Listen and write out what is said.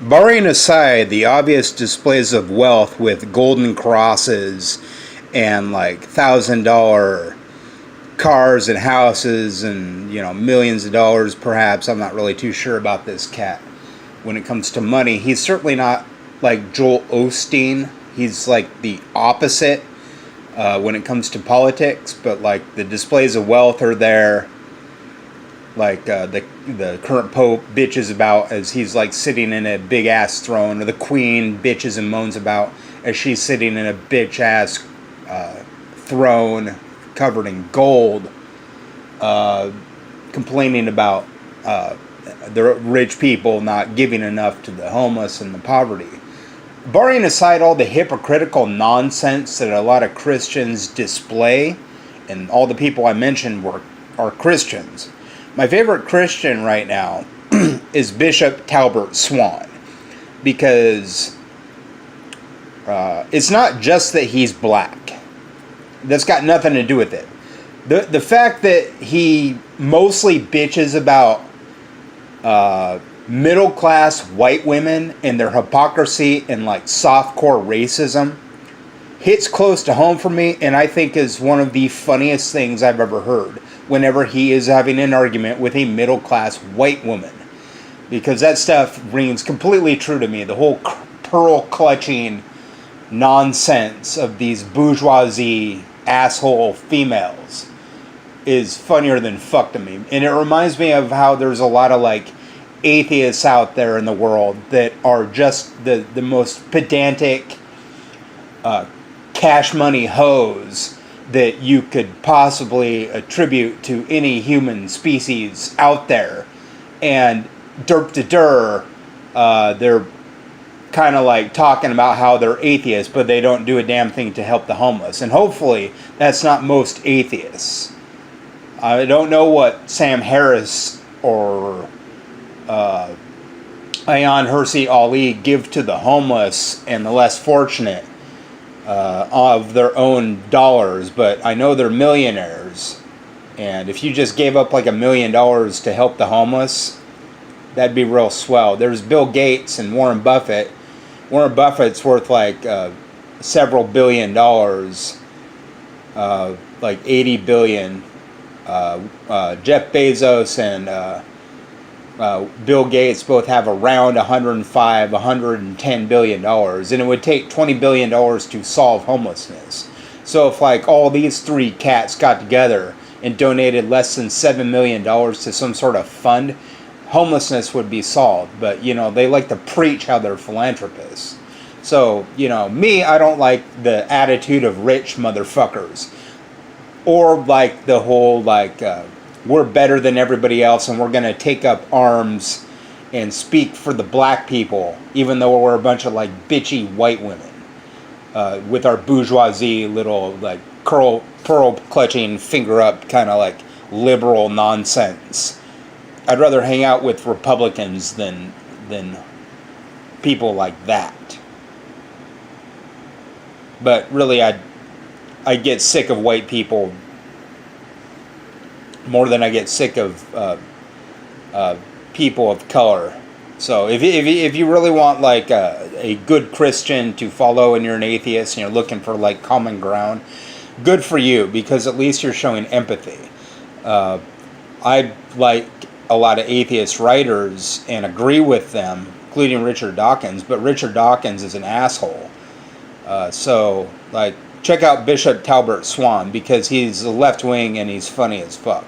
Barring aside the obvious displays of wealth with golden crosses and like $1,000 cars and houses and millions of dollars perhaps, I'm not really too sure about this cat when it comes to money. He's certainly not like Joel Osteen. He's like the opposite when it comes to politics, but like the displays of wealth are there. Like the current pope bitches about as he's like sitting in a big ass throne, or the queen bitches and moans about as she's sitting in a bitch ass throne covered in gold, complaining about the rich people not giving enough to the homeless and the poverty. Barring aside all the hypocritical nonsense that a lot of Christians display, and all the people I mentioned are Christians. My favorite Christian right now is Bishop Talbert Swan, because it's not just that he's black. That's got nothing to do with it. The fact that he mostly bitches about middle-class white women and their hypocrisy and like softcore racism hits close to home for me, and I think is one of the funniest things I've ever heard whenever he is having an argument with a middle-class white woman, because that stuff rings completely true to me. The whole pearl-clutching nonsense of these bourgeoisie asshole females is funnier than fuck to me. And it reminds me of how there's a lot of like atheists out there in the world that are just the most pedantic cash money hoes that you could possibly attribute to any human species out there. And derp to der, they're kind of like talking about how they're atheists, but they don't do a damn thing to help the homeless. And hopefully that's not most atheists. I don't know what Sam Harris or Ayaan Hirsi Ali give to the homeless and the less fortunate of their own dollars, but I know they're millionaires. And if you just gave up like $1 million to help the homeless, that'd be real swell. There's Bill Gates and Warren Buffett. Warren Buffett's worth like several $1 billion, like 80 billion. Jeff Bezos and Bill Gates both have around $110 billion, and it would take $20 billion to solve homelessness. So if like all these three cats got together and donated less than $7 million to some sort of fund, homelessness would be solved. But they like to preach how they're philanthropists. So me, I don't like the attitude of rich motherfuckers, or like the whole like we're better than everybody else and we're going to take up arms and speak for the black people, even though we're a bunch of like bitchy white women with our bourgeoisie little like pearl clutching finger up kind of like liberal nonsense. I'd rather hang out with Republicans than people like that. But really, I get sick of white people more than I get sick of people of color. So if you really want like a good Christian to follow and you're an atheist and you're looking for like common ground, good for you, because at least you're showing empathy. I like a lot of atheist writers and agree with them, including Richard Dawkins, but Richard Dawkins is an asshole. So like check out Bishop Talbert Swan, because he's a left wing and he's funny as fuck.